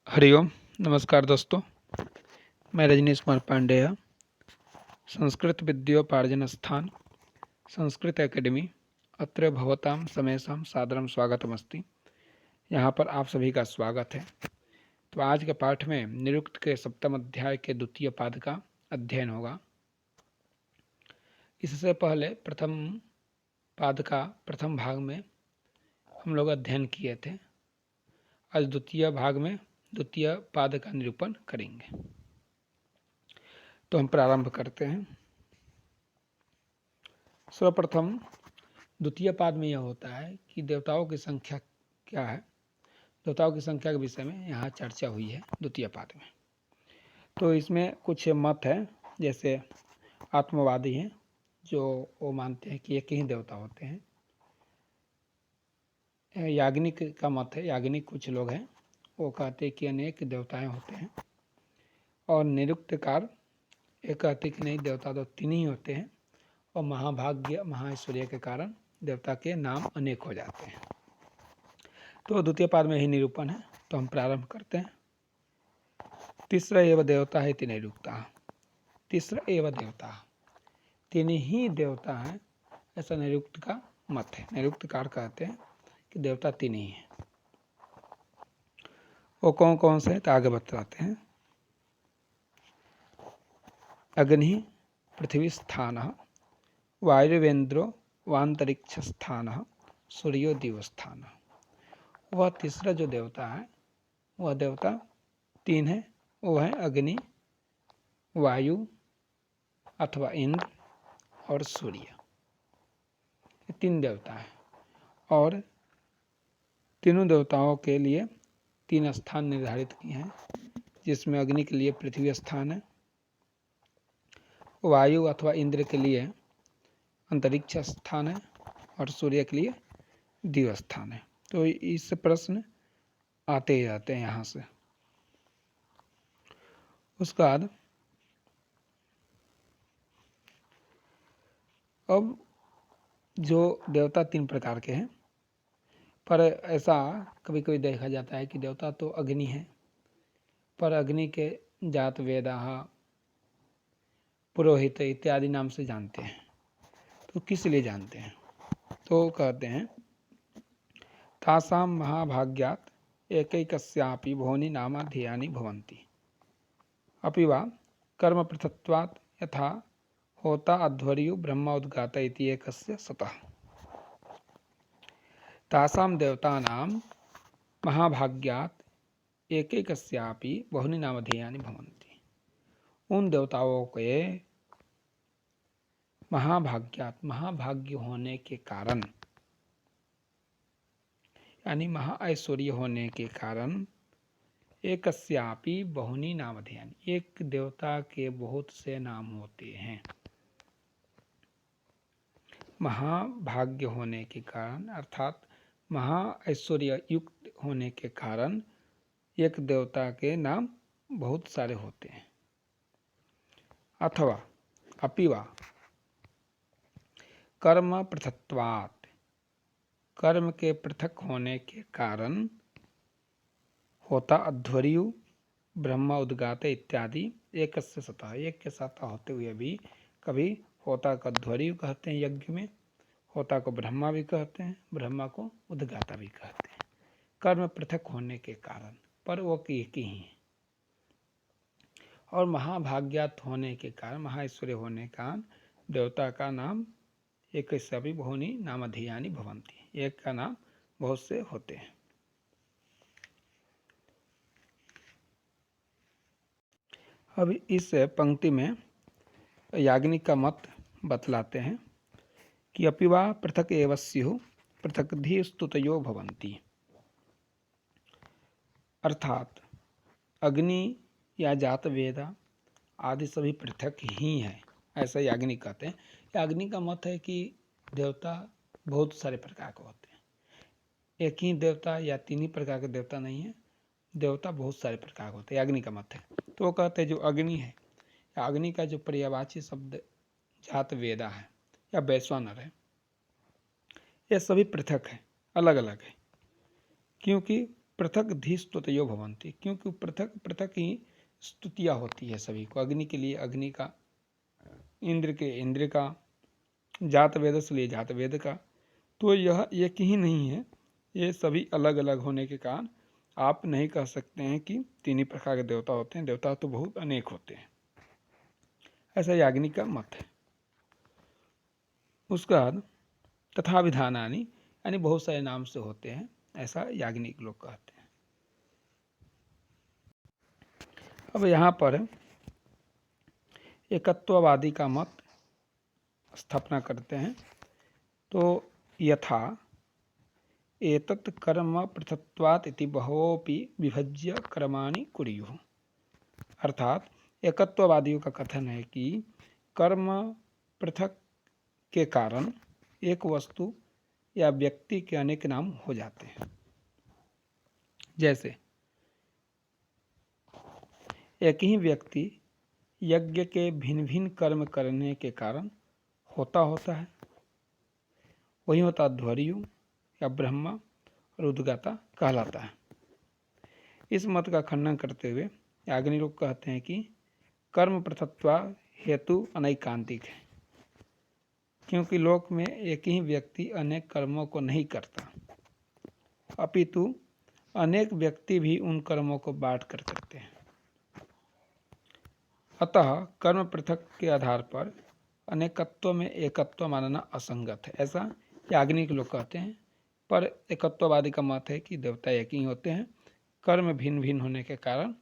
हरिओम। नमस्कार दोस्तों, मैं रजनीश कुमार पांडेय, संस्कृत विद्योपार्जन स्थान संस्कृत एकेडमी अत्र भवतां समेषां सादरं स्वागतमस्ति। यहाँ पर आप सभी का स्वागत है। तो आज के पाठ में निरुक्त के सप्तम अध्याय के द्वितीय पाद का अध्ययन होगा। इससे पहले प्रथम पाद का प्रथम भाग में हम लोग अध्ययन किए थे। आज द्वितीय भाग में द्वितीय पाद का निरूपण करेंगे। तो हम प्रारंभ करते हैं। सर्वप्रथम द्वितीय पाद में यह होता है कि देवताओं की संख्या क्या है। देवताओं की संख्या के विषय में यहाँ चर्चा हुई है द्वितीय पाद में। तो इसमें कुछ मत है, जैसे आत्मवादी हैं जो वो मानते हैं कि एक ही देवता होते हैं। याज्ञनिक का मत है, याज्ञनिक कुछ लोग हैं वो कहते हैं कि अनेक देवताएं होते हैं। और निरुक्तकार ये कहते कि नहीं, देवता तो तीन ही होते हैं और महाभाग्य महाऐश्वर्य के कारण देवता के नाम अनेक हो जाते हैं। तो द्वितीय पाद में ही निरूपण है। तो हम प्रारंभ करते हैं। तीसरा एवं देवता है तीन निरुक्ता। तीसरा एवं देवता, तीन ही देवता है, ऐसा निरुक्त का मत है। निरुक्तकार कहते हैं कि देवता तीन ही हैं। वो कौन कौन से, तो आगे बताते हैं। अग्नि पृथ्वी स्थान, वायुवेंद्रो वांतरिक्ष स्थान, सूर्यो दिवस्थान। वह तीसरा जो देवता है, वह देवता तीन है। वो है अग्नि, वायु अथवा इंद्र और सूर्य। ये तीन देवता है और तीनों देवताओं के लिए तीन स्थान निर्धारित किए हैं, जिसमें अग्नि के लिए पृथ्वी स्थान है, वायु अथवा इंद्र के लिए अंतरिक्ष स्थान है और सूर्य के लिए दिव स्थान है। तो इस प्रश्न आते ही जाते हैं यहाँ से। उसके बाद अब जो देवता तीन प्रकार के हैं, पर ऐसा कभी कभी देखा जाता है कि देवता तो अग्नि है, पर अग्नि के जात वेदाः पुरोहित इत्यादि नाम से जानते हैं। तो किस लिए जानते हैं? तो कहते हैं तासां महाभाग्यात् एकैकस्यापि बहूनि नामाध्ययानि भवन्ति अपि वा कर्म पृथक्त्वात् यथा होता अध्वर्यु ब्रह्म उद्गात इति एकस्य सतः। तासां देवतानां महाभाग्यात् एकैकस्यापि बहूनि नामाध्ययानि भवन्ति। उन देवताओं के महाभाग्यात्, महाभाग्य होने के कारण, यानी महाऐश्वर्य होने के कारण, एकस्यापि बहुनी नामधेयानि, एक देवता के बहुत से नाम होते हैं। महाभाग्य होने के कारण अर्थात महाऐश्वर्य युक्त होने के कारण एक देवता के नाम बहुत सारे होते हैं। अथवा अपिवा कर्म पृथक्त्वात्, कर्म के पृथक होने के कारण, होता अध्वर्यु ब्रह्म उद्गात इत्यादि एकस्य सतः, एक के साथ होते हुए भी कभी होता को अध्वर्यु कहते हैं यज्ञ में, होता को ब्रह्मा भी कहते हैं, ब्रह्मा को उद्गाता भी कहते हैं। कर्म पृथक होने के कारण, पर वो एक ही हैं। और महाभाग्यात होने के कारण, महाऐश्वर्य होने के कारण देवता का नाम एक सभी बहुनी नामधेयानि भवन्ति, एक का नाम बहुत से होते हैं। अब इस पंक्ति में याज्ञनिक का मत बतलाते हैं कि अपिवा पृथक एव स्युः पृथक्धि स्तुतयो भवन्ति। अर्थात अग्नि या जात वेदा आदि सभी पृथक ही हैं, ऐसा याज्ञनिक कहते हैं। याज्ञनिक का मत है कि देवता बहुत सारे प्रकार के होते हैं, एक ही देवता या तीन ही प्रकार के देवता नहीं है, देवता बहुत सारे प्रकार के होते हैं, याज्ञनिक का मत है। तो वो कहते हैं जो अग्नि है, अग्नि का जो पर्यायवाची शब्द जात वेदा है या वैश्वानर है, ये सभी पृथक है, अलग अलग है। क्योंकि पृथक धी स्तुतयो भवन्ति, क्योंकि पृथक पृथक ही स्तुतियाँ होती है सभी को। अग्नि के लिए अग्नि का, इंद्र के इंद्र का, जात वेद से लिए जात वेद का। तो यह एक ही नहीं है, ये सभी अलग अलग होने के कारण आप नहीं कह सकते हैं कि तीन ही प्रकार के देवता होते हैं। देवता तो बहुत अनेक होते हैं, ऐसा याज्ञनिक का मत है। उसका बाद तथा विधानानि, यानी बहुत सारे नाम से होते हैं, ऐसा याज्ञनिक लोग कहते हैं। अब यहाँ पर एकत्ववादी का मत स्थापना करते हैं। तो यथा एतत् कर्म पृथक्त्वात् इति बहवोऽपि विभज्य कर्माणि कुर्युः। अर्थात एकत्ववादियों का कथन है कि कर्म पृथक के कारण एक वस्तु या व्यक्ति के अनेक नाम हो जाते हैं। जैसे एक ही व्यक्ति यज्ञ के भिन्न भिन्न कर्म करने के कारण होता है, वही होता ध्वर्यु या ब्रह्मा और उद्गाता कहलाता है। इस मत का खंडन करते हुए याज्ञनिक लोग कहते हैं कि कर्म पृथक्त्वा हेतु अनैकांतिक है, क्योंकि लोक में एक ही व्यक्ति अनेक कर्मों को नहीं करता, अपितु अनेक व्यक्ति भी उन कर्मों को बांट कर करते हैं। अतः कर्म पृथक के आधार पर अनेकत्व में एकत्व मानना असंगत है, ऐसा याज्ञनिक लोग कहते हैं। पर एकत्ववादी का मत है कि देवता एक ही होते हैं, कर्म भिन्न भिन्न होने के कारण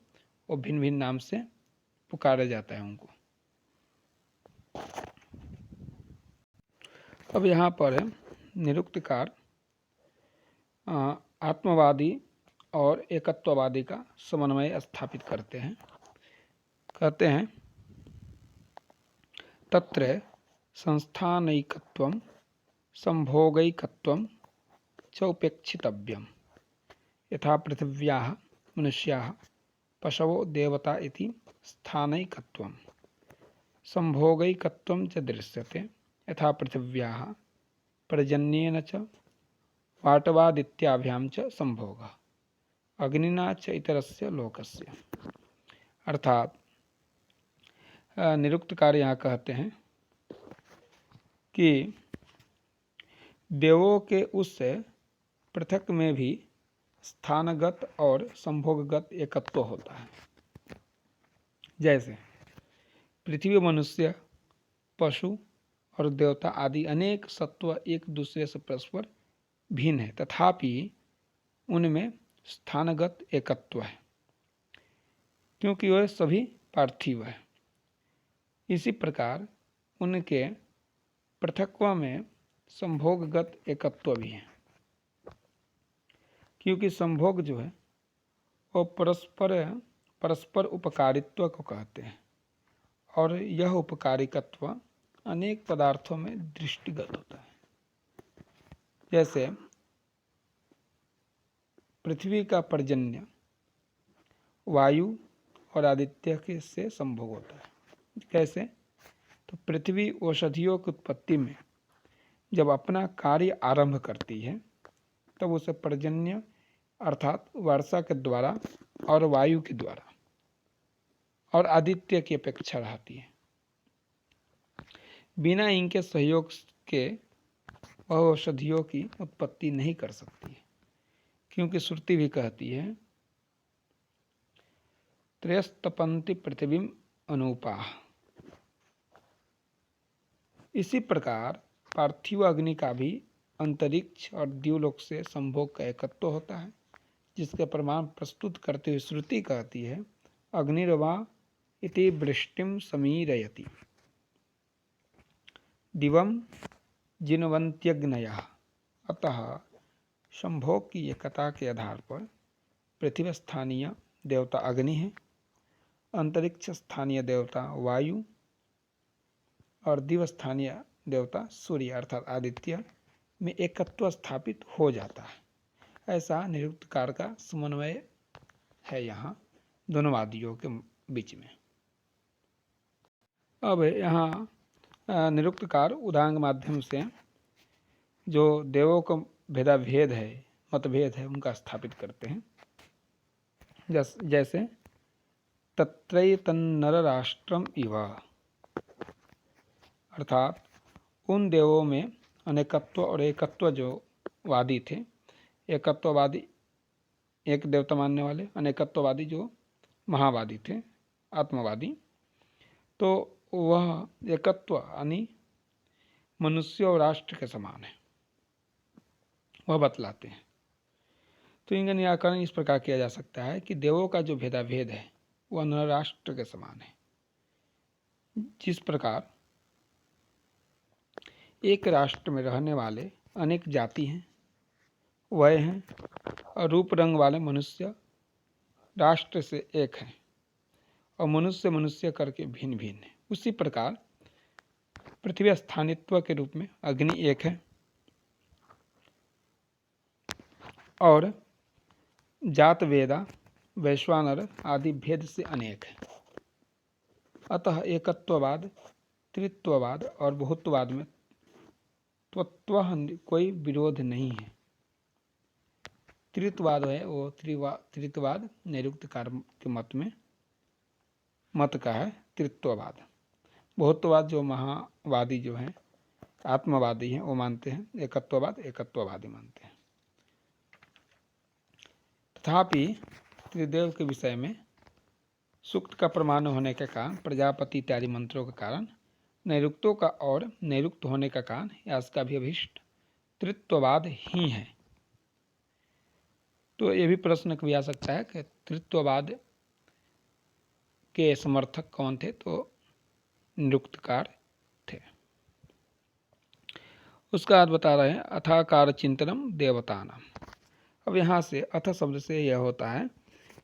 वो भिन्न भिन्न नाम से पुकारा जाता है उनको। अब यहाँ पर निरुक्तकार आत्मवादी और एकत्ववादी का समन्वय स्थापित करते हैं। कहते हैं तत्र संस्थानैकत्वं संभोगैकत्वं च उपेक्षितव्यं, यथा पृथिव्याः मनुष्याः पशवो देवता इति स्थानैकत्वं संभोगैकत्वं च दृश्यते, यथा पृथिव्याः पर्जन्येन च वाटवादित्याभ्यां च संभोगः अग्निना च इतरस्य लोकस्य। अर्थात निरुक्तकार यहाँ कहते हैं कि देवों के उस पृथक में भी स्थानगत और संभोगगत एकत्व होता है। जैसे पृथ्वी, मनुष्य, पशु और देवता आदि अनेक सत्व एक दूसरे से परस्पर भिन्न है, तथापि उनमें स्थानगत एकत्व है, क्योंकि वह सभी पार्थिव है। इसी प्रकार उनके पृथक्व में संभोगगत एकत्व भी है, क्योंकि संभोग जो है वो परस्पर उपकारित्व को कहते हैं, और यह उपकारिकत्व अनेक पदार्थों में दृष्टिगत होता है। जैसे पृथ्वी का पर्जन्य वायु और आदित्य के से संभोग होता है। कैसे? तो पृथ्वी औषधियों की उत्पत्ति में जब अपना कार्य आरंभ करती है तब उसे पर्जन्य अर्थात वर्षा के द्वारा और वायु के द्वारा और आदित्य की अपेक्षा रहती है। बिना इनके सहयोग के वह औषधियों की उत्पत्ति नहीं कर सकती है, क्योंकि श्रुति भी कहती है त्रयस्तपन्ति पृथ्वीम अनुपा। इसी प्रकार पार्थिव अग्नि का भी अंतरिक्ष और द्युलोक से संभोग का एकत्व होता है, जिसके प्रमाण प्रस्तुत करते हुए श्रुति कहती है अग्निर्वा इति वृष्टिम समीरयति दिवम जिनवंत्यग्नयः। अतः संभोग की एकता के आधार पर पृथ्वी स्थानीय देवता अग्नि है, अंतरिक्ष स्थानीय देवता वायु और दिव स्थानीय देवता सूर्य अर्थात आदित्य में एकत्व स्थापित हो जाता है। ऐसा निरुक्तकार का समन्वय है यहाँ दोनों वादियों के बीच में। अब यहाँ निरुक्तकार उदांग माध्यम से जो देवों का भेदाभेद है, मतभेद है, उनका स्थापित करते हैं। जैसे तत्रैतन्नरराष्ट्रम इव, अर्थात उन देवों में अनेकत्व और एकत्व जो वादी थे, एकत्ववादी एक देवता मानने वाले, अनेकत्ववादी जो महावादी थे, आत्मवादी, तो वह एकत्व यानी मनुष्य और राष्ट्र के समान है, वह बतलाते हैं। तो इनका निराकरण इस प्रकार किया जा सकता है कि देवों का जो भेदाभेद है वह नर राष्ट्र के समान है। जिस प्रकार एक राष्ट्र में रहने वाले अनेक जाति हैं, वह हैं, और रूप रंग वाले मनुष्य राष्ट्र से एक हैं और मनुष्य मनुष्य करके भिन्न भिन्न है, उसी प्रकार पृथ्वी स्थानित्व के रूप में अग्नि एक है और जात वेदा वैश्वानर आदि भेद से अनेक है। अतः एकत्ववाद, त्रित्ववाद और बहुत्ववाद में त्वत्व कोई विरोध नहीं है। त्रित्ववाद है वो त्रित्ववाद नैरुक्तकार के मत का है त्रित्ववाद। बहुत्ववाद जो महावादी जो हैं, आत्मवादी हैं, वो मानते हैं एकत्ववाद, एकत्ववादी मानते हैं। तथापि त्रिदेव के विषय में सूक्त का प्रमाण होने के कारण, प्रजापति इत्यादि मंत्रों के कारण, नैरुक्तों का और नैरुक्त होने का कारण या इसका भी अभिष्ट त्रित्ववाद ही है। तो ये भी प्रश्न कभी आ सकता है कि त्रित्ववाद के समर्थक कौन थे, तो निरुक्तकार थे। उसका अर्थ बता रहे हैं, अथाकार चिंतनम देवतानाम। अब यहाँ से अथ शब्द से यह होता है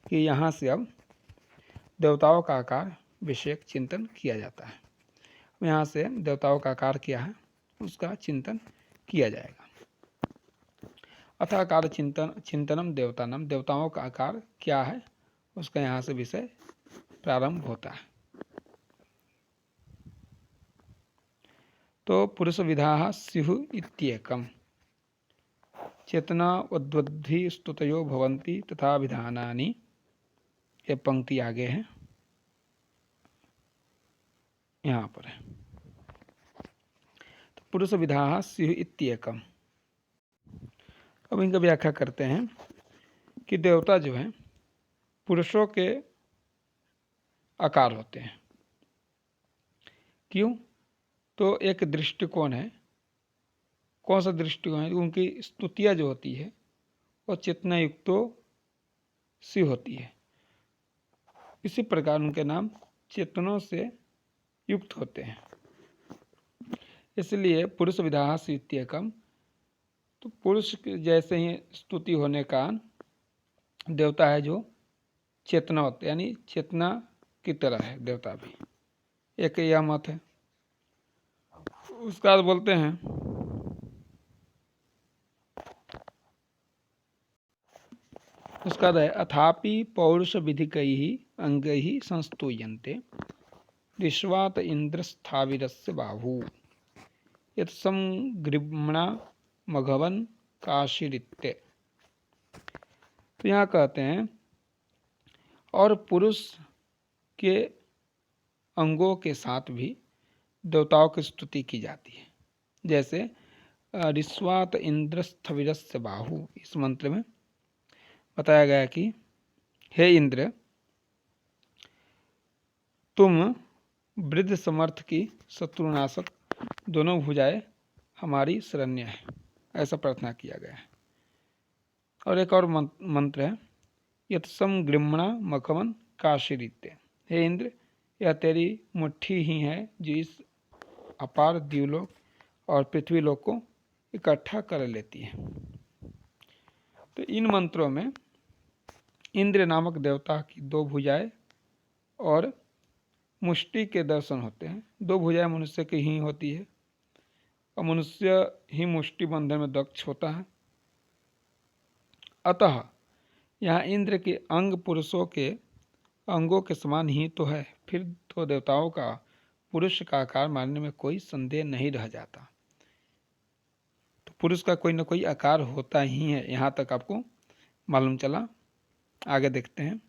कि यहाँ से अब देवताओं का आकार विषयक चिंतन किया जाता है। यहाँ से देवताओं का आकार क्या है उसका चिंतन किया जाएगा। अथाकार चिंतनम देवतानाम, देवताओं का आकार क्या है उसका यहाँ से विषय प्रारंभ होता है। तो पुरुष विधा स्युः इत्येकम, चेतना उद्वद्भि स्तुतयो भवन्ति तथा विधानानि, ये पंक्ति आगे है, यहाँ पर है। तो पुरुष विधा स्युः इत्येकम। अब इनका व्याख्या करते हैं कि देवता जो हैं पुरुषों के आकार होते हैं। क्यों? तो एक दृष्टिकोण है। कौन सा दृष्टिकोण है? उनकी स्तुतियाँ जो होती है वो चेतना युक्तो सी होती है। इसी प्रकार उनके नाम चेतनों से युक्त होते हैं। इसलिए पुरुष विधा स्युत्येकम, तो पुरुष जैसे ही स्तुति होने का देवता है जो चेतना होते, यानी चेतना की तरह है देवता भी, एक यह मत है। उसका बाद बोलते हैं उसका है अथापि पौरुष विधिकैः अंगैः संस्तूयन्ते विश्वात इंद्रस्थाविरस्य बाहु यत्सम गृह्णा मघवन काशीरित्य। तो यहाँ कहते हैं और पुरुष के अंगों के साथ भी देवताओं की स्तुति की जाती है। जैसे ऋस्वात इंद्रस्थविरस्य बाहु, इस मंत्र में बताया गया कि हे इंद्र, तुम वृद्ध समर्थ की शत्रुनाशक दोनों भुजाएं हमारी शरण्य है, ऐसा प्रार्थना किया गया है। और एक और मंत्र है यत्सम गृह्णा मखवन काशीरित्य, हे इंद्र, यह तेरी मुट्ठी ही है जो इस अपार द्युलोक और पृथ्वीलोक को इकट्ठा कर लेती है। तो इन मंत्रों में इंद्र नामक देवता की दो भुजाएं और मुष्टि के दर्शन होते हैं। दो भुजाएं मनुष्य की ही होती है और मनुष्य ही मुष्टि बंधन में दक्ष होता है। अतः यहाँ इंद्र के अंग पुरुषों के अंगों के समान ही तो है, फिर तो देवताओं का पुरुष का आकार मानने में कोई संदेह नहीं रह जाता। तो पुरुष का कोई न कोई आकार होता ही है, यहाँ तक आपको मालूम चला। आगे देखते हैं।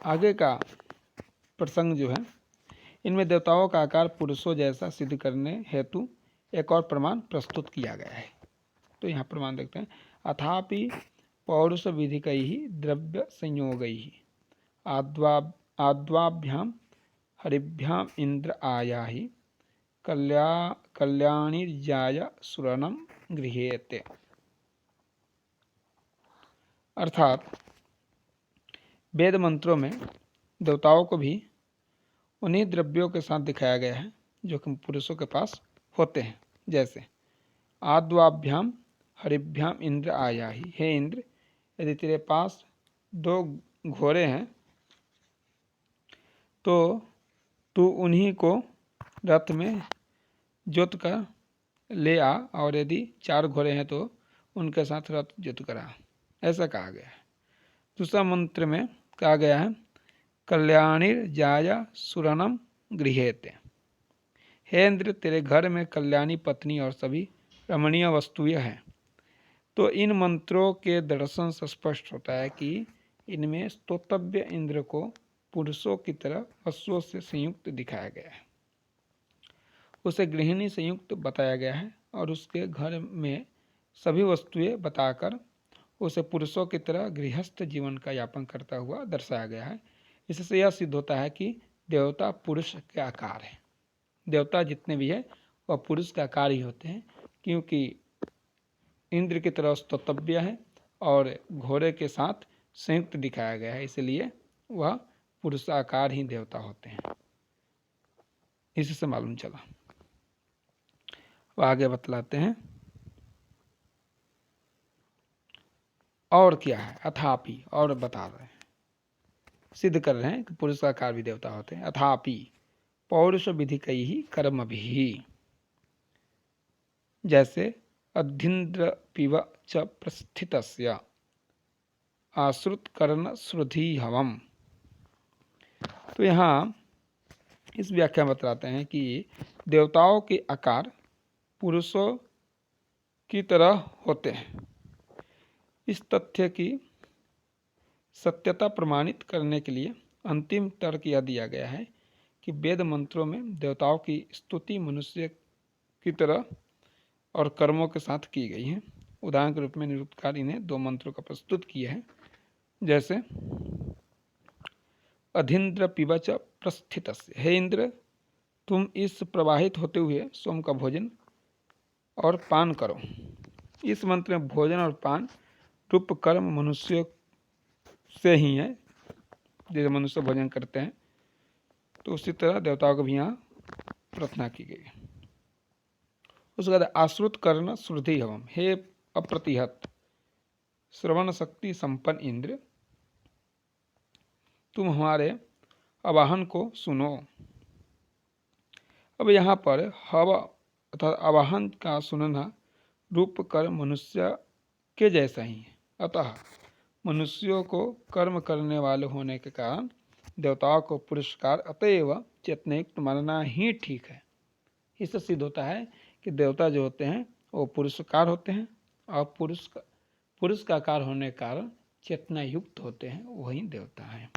आगे का प्रसंग जो है, इनमें देवताओं का आकार पुरुषों जैसा सिद्ध करने हेतु एक और प्रमाण प्रस्तुत किया गया है। तो यहाँ प्रमाण देखते हैं। अथापि पौरुष विधिकैः द्रव्य संयोगैः आद्वाभ्याम हरिभ्याम इंद्र आयाहि कल्याणिर्जाय सुरणम गृह्यते। अर्थात वेद मंत्रों में देवताओं को भी उन्हीं द्रव्यों के साथ दिखाया गया है जो कि पुरुषों के पास होते हैं। जैसे आद्वाभ्याम हरिभ्याम इंद्र आयाहि, हे इंद्र, यदि तेरे पास 2 घोड़े हैं तो तू उन्हीं को रथ में जोत कर ले आ, और यदि 4 घोड़े हैं तो उनके साथ रथ जोत करा। ऐसा कहा गया है। दूसरा मंत्र में कहा गया है कल्याणिर्जाय सुरणम गृह्यते, हे इंद्र, तेरे घर में कल्याणी पत्नी और सभी रमणीय वस्तुएं हैं। तो इन मंत्रों के दर्शन से स्पष्ट होता है कि इनमें स्तोतव्य इंद्र को पुरुषों की तरह वस्तुओं से संयुक्त दिखाया गया है। उसे गृहिणी संयुक्त बताया गया है और उसके घर में सभी वस्तुएं बताकर उसे पुरुषों की तरह गृहस्थ जीवन का यापन करता हुआ दर्शाया गया है। इससे यह सिद्ध होता है कि देवता पुरुष के आकार है। देवता जितने भी है वह पुरुष के आकार ही होते हैं, क्योंकि इंद्र की तरह स्तोतव्य है और घोड़े के साथ संयुक्त दिखाया गया है, इसलिए वह पुरुषाकार ही देवता होते हैं। इससे मालूम चला। अब आगे बतलाते हैं और क्या है। अथापि, और बता रहे हैं, सिद्ध कर रहे हैं कि पुरुषाकार भी देवता होते हैं। अथापि पौरुष विधिकैः कर्मभिः, जैसे अधीन्द्र पिब च प्रस्थितस्य आश्रुत कर्ण श्रुधि हवम। तो यहाँ इस व्याख्या में बताते हैं कि देवताओं के आकार पुरुषों की तरह होते हैं। इस तथ्य की सत्यता प्रमाणित करने के लिए अंतिम तर्क यह दिया गया है कि वेद मंत्रों में देवताओं की स्तुति मनुष्य की तरह और कर्मों के साथ की गई है। उदाहरण के रूप में निरुक्तकार इन्हें 2 मंत्रों का प्रस्तुत किए हैं। जैसे अधीन्द्र पिबच प्रस्थितस्य, हे इंद्र, तुम इस प्रवाहित होते हुए सोम का भोजन और पान करो। इस मंत्र में भोजन और पान रूप कर्म मनुष्य से ही है। जैसे मनुष्य भोजन करते हैं तो उसी तरह देवताओं को भी यहाँ प्रार्थना की गई। उसके बाद आश्रुत कर्ण श्रुधि हवम, हे अप्रतिहत श्रवण शक्ति संपन्न इंद्र, तुम हमारे आवाहन को सुनो। अब यहाँ पर हव अर्थात आवाहन का सुनना रूप कर्म मनुष्य के जैसा ही है। अतः मनुष्यों को कर्म करने वाले होने के कारण देवताओं को पुरस्कार अतएव चेतनयुक्त मानना ही ठीक है। इससे सिद्ध होता है कि देवता जो होते हैं वो पुरुषकार होते हैं और पुरुष का आकार होने के कारण चेतना युक्त होते हैं, वही देवता है।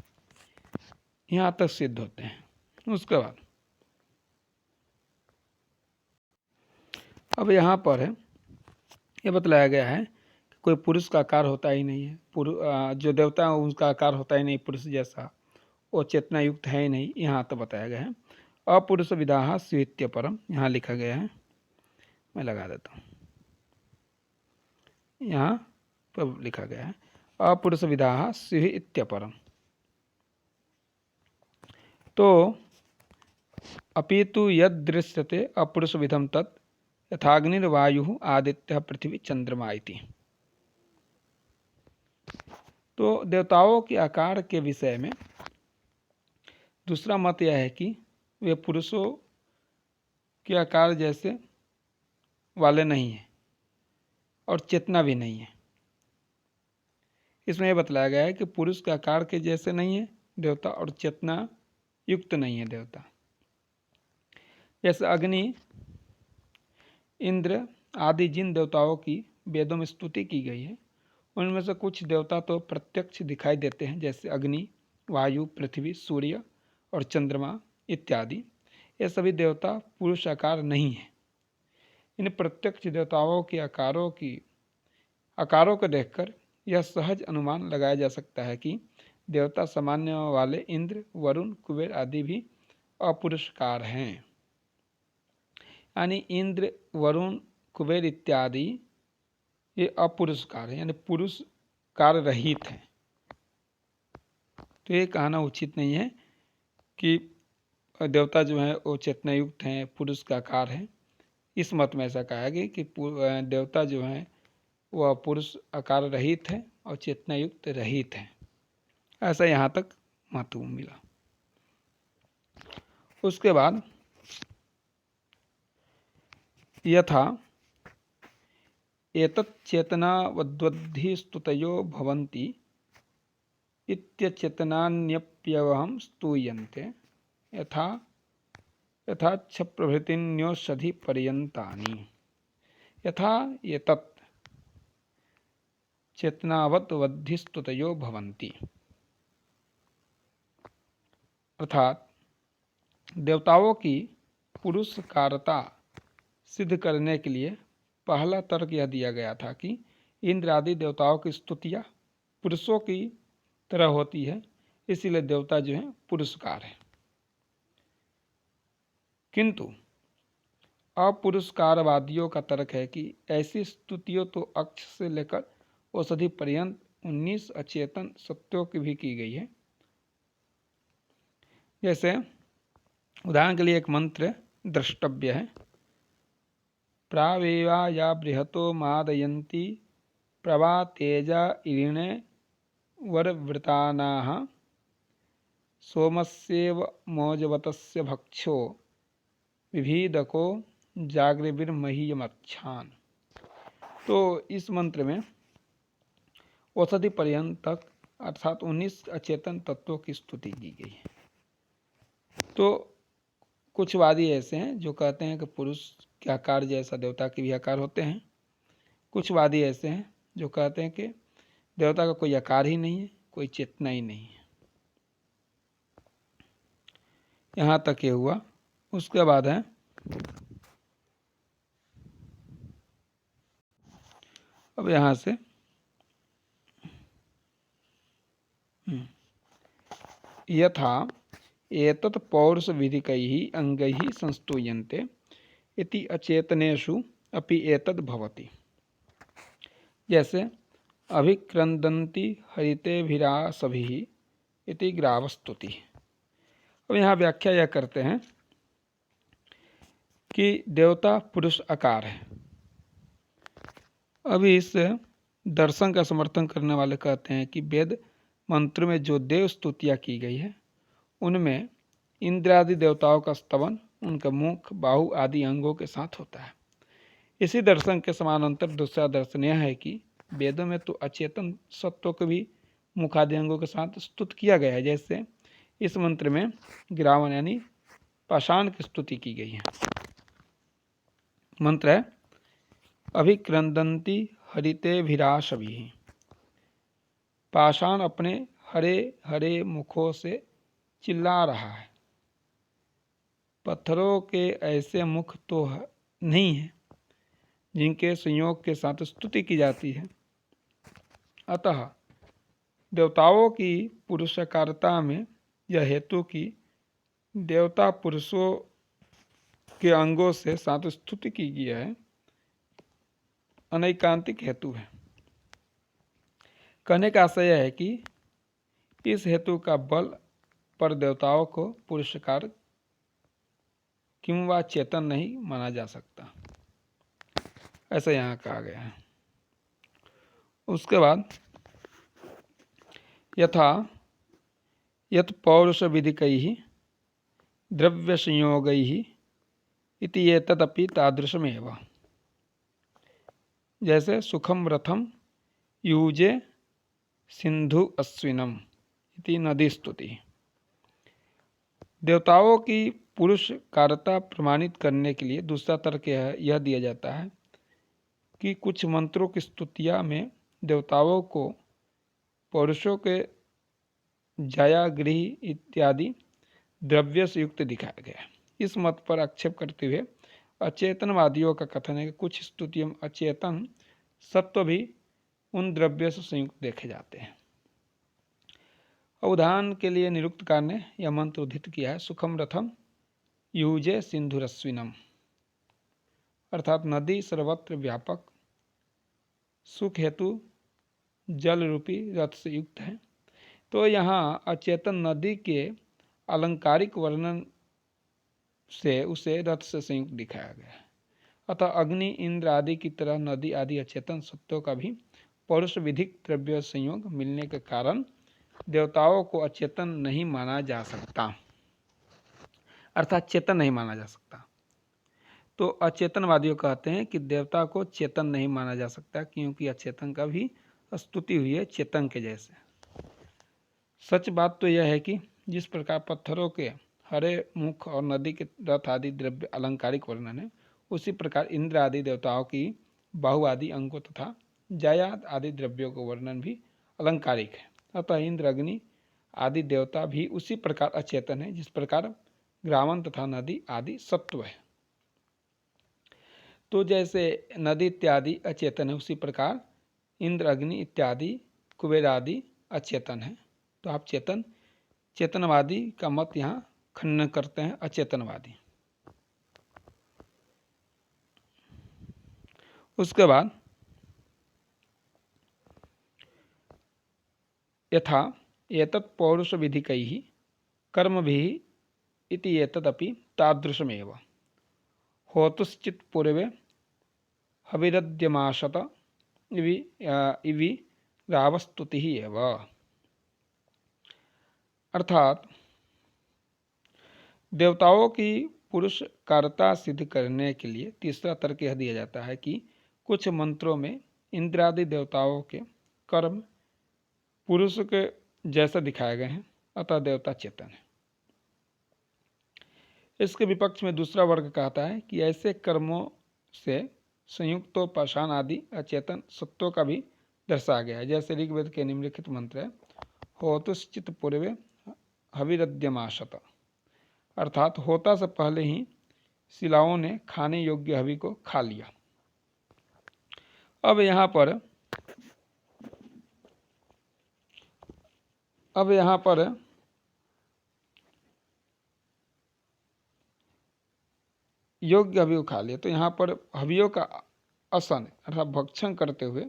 यहाँ तक सिद्ध होते हैं। उसके बाद अब यहाँ पर है ये बतलाया गया है कि कोई पुरुष का आकार होता ही नहीं है। जो देवता है उसका आकार होता ही नहीं पुरुष जैसा, वो चेतना युक्त है ही नहीं। यहाँ तो बताया गया है अपुरुष विदाह स्वीत्य परम, यहाँ लिखा गया है, मैं लगा देता हूँ। यहाँ पर लिखा गया है अपुरुष विदाह स्वीत्य परम। तो अपितु यद दृश्यते अपुरुष विधम तत् यथाग्निर्वायु आदित्य पृथ्वी चंद्रमा इति। तो देवताओं के आकार के विषय में दूसरा मत यह है कि वे पुरुषों के आकार जैसे वाले नहीं हैं और चेतना भी नहीं है। इसमें यह बतलाया गया है कि पुरुष के आकार के जैसे नहीं है देवता और चेतना युक्त नहीं है देवता। जैसे अग्नि, इंद्र आदि जिन देवताओं की वेदों में स्तुति की गई है उनमें से कुछ देवता तो प्रत्यक्ष दिखाई देते हैं, जैसे अग्नि वायु, पृथ्वी, सूर्य और चंद्रमा इत्यादि, ये सभी देवता पुरुष आकार नहीं है। इन प्रत्यक्ष देवताओं के आकारों को देखकर यह सहज अनुमान लगाया जा सकता है कि देवता सामान्य वाले इंद्र, वरुण, कुबेर आदि भी अपुरुषकार हैं। यानी इंद्र, वरुण, कुबेर इत्यादि ये अपुरुषकार हैं, यानी पुरुषकार रहित हैं। तो ये कहना उचित नहीं है कि देवता जो हैं वो चेतना युक्त हैं, पुरुष का आकार है। इस मत में ऐसा कहा गया कि देवता जो हैं वह पुरुष आकार रहित है और चेतना युक्त रहित है। ऐसा यहाँ तक मत मिला। उसके बाद यथा एतत् चेतनावद्वद्धि स्तुतयो भवन्ति इत्यचेतनान्यप्यवहं स्तूयन्ते यथाच्छ प्रभृतिन्योषधि पर्यन्तानि यथा एतत् चेतनावद्वद्धि स्तुतयो भवन्ति। अर्थात देवताओं की पुरुषकारता सिद्ध करने के लिए पहला तर्क यह दिया गया था कि इंद्र आदि देवताओं की स्तुतियाँ पुरुषों की तरह होती है, इसीलिए देवता जो हैं पुरुषकार है। किंतु अपुरुषकारवादियों का तर्क है कि ऐसी स्तुतियों तो अक्ष से लेकर औषधि पर्यंत 19 अचेतन सत्यों की भी की गई है। जैसे उदाहरण के लिए एक मंत्र द्रष्टव्य है, प्रावेवा या बृहतो मादयन्ति प्रवा तेजा इरिणे वरवृतानाः सोमस्येव मौजवतस्य भक्षो विभीदको जागृभिर्महीयमच्छान। तो इस मंत्र में औषधि पर्यंत तक अर्थात 19 अचेतन तत्वों की स्तुति की गई है। तो कुछ वादी ऐसे हैं जो कहते हैं कि पुरुष के आकार जैसा देवता के भी आकार होते हैं। कुछ वादी ऐसे हैं जो कहते हैं कि देवता का कोई आकार ही नहीं है, कोई चेतना ही नहीं है। यहाँ तक ये हुआ। उसके बाद है अब यहाँ से यथा एतत् पौरुष विधिकैः अंगैः संस्तूयन्ते इति अचेतनेषु अपि एतद् भवति। जैसे अभिक्रंदन्ति हरितेभिरासभिः इति ग्रावस्तुति। अब यहाँ व्याख्या यह करते हैं कि देवता पुरुष आकार है। अभी इस दर्शन का समर्थन करने वाले कहते हैं कि वेद मंत्र में जो देव स्तुतियाँ की गई है उनमें इंद्रादि देवताओं का स्तवन उनका मुख, बाहु आदि अंगों के साथ होता है। इसी दर्शन के समानांतर दूसरा दर्शन यह है कि वेदों में तो अचेतन सत्वों को भी मुखादि अंगों के साथ स्तुत किया गया है। जैसे इस मंत्र में गिरावन यानी पाषाण की स्तुति की गई है। मंत्र है अभिक्रंदन्ति हरितेभिराशभिः। पाषाण अपने हरे हरे मुखों से चिल्ला रहा है। पत्थरों के ऐसे मुख तो नहीं है जिनके संयोग के साथ स्तुति की जाती है। अतः देवताओं की पुरुषकारता में यह हेतु कि देवता पुरुषों के अंगों से साथ स्तुति की गई है अनैकांतिक हेतु है। कहने का आशय है कि इस हेतु का बल पर देवताओं को पुरुषकार किंवा चेतन नहीं माना जा सकता, ऐसा यहाँ कहा गया है। उसके बाद यथा यत् पौरुष विधिकैः द्रव्य संयोगैः इति एतदपि तादृशमेव। जैसे सुखम रथम यूजे सिंधु अश्विनम इति नदी स्तुति। देवताओं की पुरुष कारता प्रमाणित करने के लिए दूसरा तर्क यह दिया जाता है कि कुछ मंत्रों की स्तुतियाँ में देवताओं को पौरुषों के जाया गृह इत्यादि द्रव्य से युक्त दिखाया गया। इस मत पर आक्षेप करते हुए अचेतनवादियों का कथन है कि कुछ स्तुतियों में अचेतन सत्व भी उन द्रव्य से संयुक्त देखे जाते हैं। उदाहरण के लिए निरुक्तकार ने यह मंत्र उद्धृत किया है, सुखम रथम युजे सिंधुरश्विनम, अर्थात नदी सर्वत्र व्यापक सुख हेतु जल रूपी रथ से युक्त है। तो यहाँ अचेतन नदी के अलंकारिक वर्णन से उसे रथ से संयुक्त दिखाया गया है। अतः अग्नि, इंद्र आदि की तरह नदी आदि अचेतन सत्यों का भी पौरुष विधिक द्रव्य संयोग मिलने के कारण देवताओं को अचेतन नहीं माना जा सकता, अर्थात चेतन नहीं माना जा सकता। तो अचेतनवादियों कहते हैं कि देवता को चेतन नहीं माना जा सकता क्योंकि अचेतन का भी स्तुति हुई है चेतन के जैसे। सच बात तो यह है कि जिस प्रकार पत्थरों के हरे मुख और नदी के रथ आदि द्रव्य अलंकारिक वर्णन है, उसी प्रकार इंद्र आदि देवताओं की बाहु आदि अंगों तथा जाया आदि द्रव्यों का वर्णन भी अलंकारिक है। अतः इंद्र, अग्नि आदि देवता भी उसी प्रकार अचेतन है जिस प्रकार ग्रामन तथा नदी आदि सत्व है। तो जैसे नदी इत्यादि अचेतन है, उसी प्रकार इंद्र, अग्नि इत्यादि कुबेर आदि अचेतन है। तो आप चेतनवादी का मत यहाँ खंडन करते हैं, अचेतनवादी। उसके बाद यथा एतत् पौरुष विधिकैः कर्मभिः इति एतदपि तादृशमेव होतुश्चित् पूर्वे हविरद्यमाशत इवि रावस्तुतिः एव। अर्थात देवताओं की पुरुष कारता सिद्ध करने के लिए तीसरा तर्क यह दिया जाता है कि कुछ मंत्रों में इंद्रादि देवताओं के कर्म पुरुष के जैसा दिखाए गए हैं, अतः देवता चेतन है। इसके विपक्ष में दूसरा वर्ग कहता है कि ऐसे कर्मों से संयुक्त तो पाषाण आदि अचेतन सत्वों का भी दर्शाया गया है। जैसे ऋग्वेद के निम्नलिखित मंत्र है, होतुश्चित पूर्वे हविरद्यमाशत, अर्थात होता से पहले ही शिलाओं ने खाने योग्य हवि को खा लिया। अब यहाँ पर योग्य हवि को खा लिया, तो यहाँ पर हवियों का असन अर्थात भक्षण करते हुए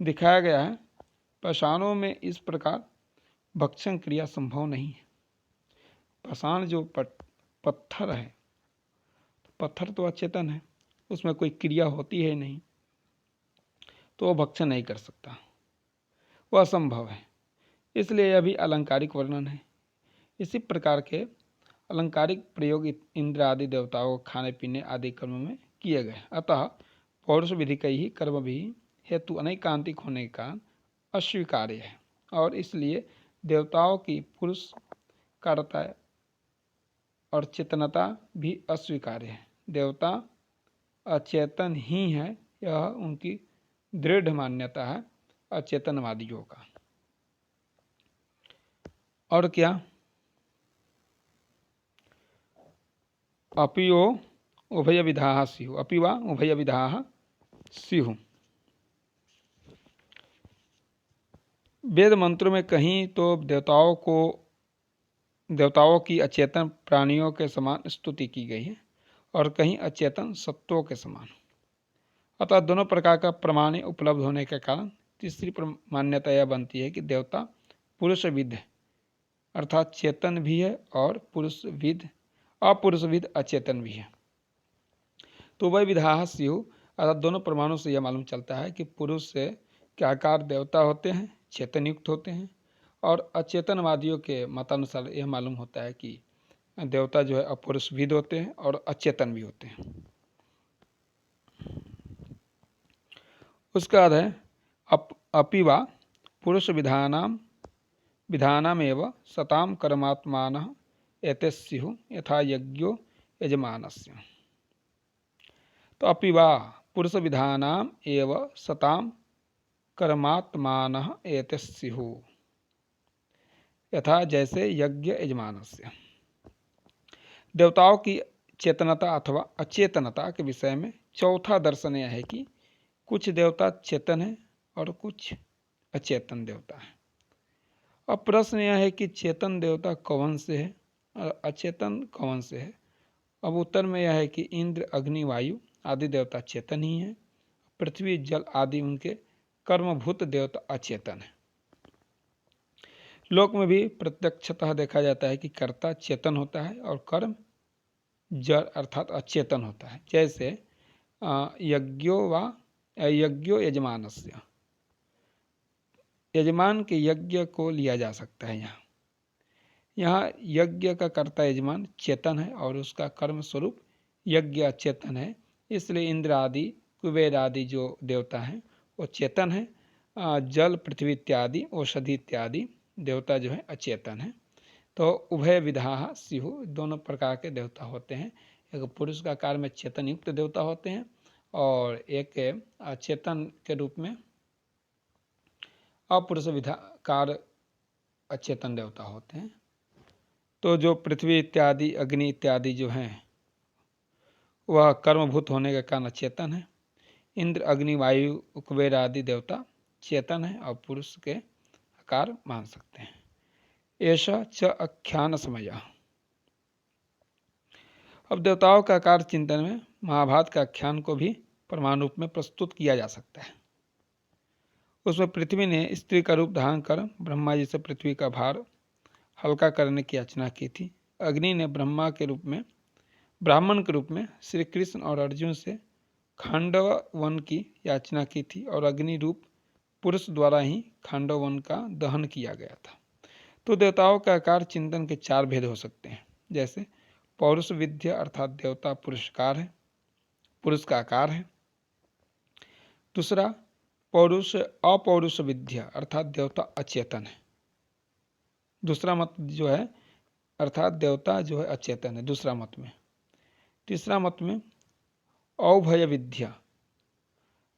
दिखाया गया है। पाषाणों में इस प्रकार भक्षण क्रिया संभव नहीं है। पाषाण जो पत्थर है, पत्थर तो अचेतन है, उसमें कोई क्रिया होती है नहीं, तो वह भक्षण नहीं कर सकता, वह असंभव है। इसलिए यह भी अलंकारिक वर्णन है। इसी प्रकार के अलंकारिक प्रयोग इंद्र आदि देवताओं को खाने पीने आदि कर्म में किए गए। अतः पौरुष विधि का ही कर्म भी हेतु अनैकांतिक होने के कारण अस्वीकार्य है, और इसलिए देवताओं की पुरुष कारता और चेतनता भी अस्वीकार्य है। देवता अचेतन ही है, यह उनकी दृढ़ मान्यता है अचेतनवादियों का। और क्या, अपियो उभय विधाः स्युः, अपि वा उभय विधाः स्युः। वेद मंत्रों में कहीं तो देवताओं की अचेतन प्राणियों के समान स्तुति की गई है और कहीं अचेतन सत्वों के समान। अतः दोनों प्रकार का प्रमाण उपलब्ध होने के कारण तीसरी मान्यता यह बनती है कि देवता पुरुषविद है, अर्थात चेतन भी है और अपुरुषविद अचेतन भी है। तो वह विधाः स्युः, अर्थात दोनों प्रमाणों से यह मालूम चलता है कि पुरुष से के आकार देवता होते हैं, चेतन युक्त होते हैं, और अचेतनवादियों के मतानुसार यह मालूम होता है कि देवता जो है अपुरुषविद होते हैं और अचेतन भी होते हैं। उसका अर्थ है अपि वा पुरुष विधानामेव सताम कर्मात्मानः एते स्युः यथा यज्ञो यजमानस्य। तो अपि वा पुरुष विधानाम एव सताम कर्मात्मानः एते स्युः, यथा जैसे यज्ञ यजमानस्य। देवताओं की चेतनता अथवा अचेतनता के विषय में चौथा दर्शन यह है कि कुछ देवता चेतन है और कुछ अचेतन देवता है। अब प्रश्न यह है कि चेतन देवता कौन से है और अचेतन कौन से है। अब उत्तर में यह है कि इंद्र, अग्नि, वायु आदि देवता चेतन ही हैं, पृथ्वी, जल आदि उनके कर्मभूत देवता अचेतन है। लोक में भी प्रत्यक्षतः देखा जाता है कि कर्ता चेतन होता है और कर्म जड़ अर्थात अचेतन होता है। जैसे यज्ञो यजमानस्य, यजमान के यज्ञ को लिया जा सकता है। यहाँ यज्ञ का कर्ता यजमान चेतन है और उसका कर्म स्वरूप यज्ञ अचेतन है, इसलिए इंद्र आदि, कुबेर आदि जो देवता हैं वो चेतन है। जल, पृथ्वी इत्यादि, औषधि इत्यादि देवता जो है अचेतन है। तो उभय विधा स्युः, दोनों प्रकार के देवता होते हैं। एक पुरुष का कार्य में चेतन युक्त देवता होते हैं और एक अचेतन के रूप में अपुरुष विधाकार अचेतन देवता होते हैं। तो जो पृथ्वी इत्यादि, अग्नि इत्यादि जो हैं वह कर्मभूत होने के कारण अचेतन है। इंद्र, अग्नि, वायु, कुबेर आदि देवता चेतन है और पुरुष के आकार मान सकते हैं। ऐसा च आख्यान समय। अब देवताओं का आकार चिंतन में महाभारत के आख्यान को भी प्रमाण रूप में प्रस्तुत किया जा सकता है। उसमें पृथ्वी ने स्त्री का रूप धारण कर ब्रह्मा जी से पृथ्वी का भार हल्का करने की याचना की थी। अग्नि ने ब्राह्मण के रूप में श्री कृष्ण और अर्जुन से खांडव वन की याचना की थी और अग्नि रूप पुरुष द्वारा ही खांडव वन का दहन किया गया था। तो देवताओं का आकार चिंतन के चार भेद हो सकते हैं। जैसे पौरुष विद्या अर्थात देवता पुरुषकार है, पुरुष का आकार है। दूसरा अपौरुष विद्या अर्थात देवता अचेतन है। दूसरा मत जो है अर्थात देवता जो है अचेतन है दूसरा मत में। तीसरा मत में अभय विद्या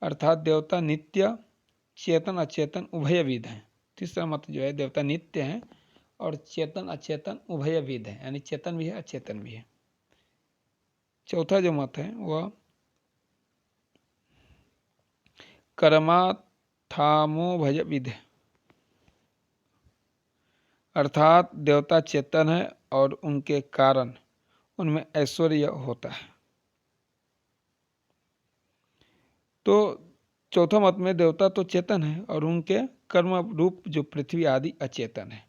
अर्थात देवता नित्य, चेतन अचेतन उभयविद है। तीसरा मत जो है देवता नित्य है और चेतन अचेतन उभयविद है, यानी चेतन भी है अचेतन भी है। चौथा जो मत है वह कर्माथामोभयविद है अर्थात देवता चेतन है और उनके कारण उनमें ऐश्वर्य होता है। तो चौथा मत में देवता तो चेतन है और उनके कर्म रूप जो पृथ्वी आदि अचेतन है।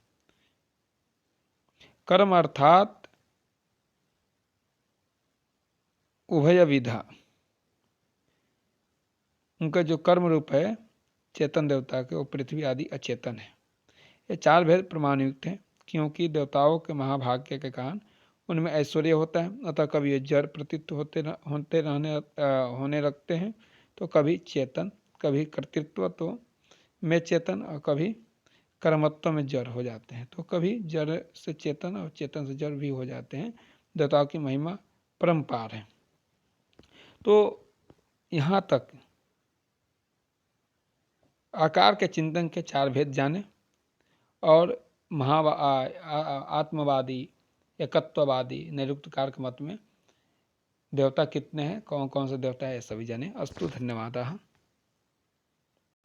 कर्म अर्थात उभय विधा, उनका जो कर्म रूप है चेतन देवता के वो पृथ्वी आदि अचेतन है। ये चार भेद प्रमाण युक्त हैं क्योंकि देवताओं के महाभाग्य के कारण उनमें ऐश्वर्य होता है, अतः कभी ये जड़ प्रतीत होने लगते हैं तो कभी चेतन, कभी कर्तृत्व तो में चेतन और कभी कर्मत्व में जड़ हो जाते हैं। तो कभी जड़ से चेतन और चेतन से जड़ भी हो जाते हैं। देवताओं की महिमा परम्पार है। तो यहाँ तक आकार के चिंतन के चार भेद जाने और आत्मवादी, एकत्ववादी, निरुक्तकार के मत में देवता कितने हैं, कौन कौन से देवता है, सभी जाने। अस्तु, धन्यवाद।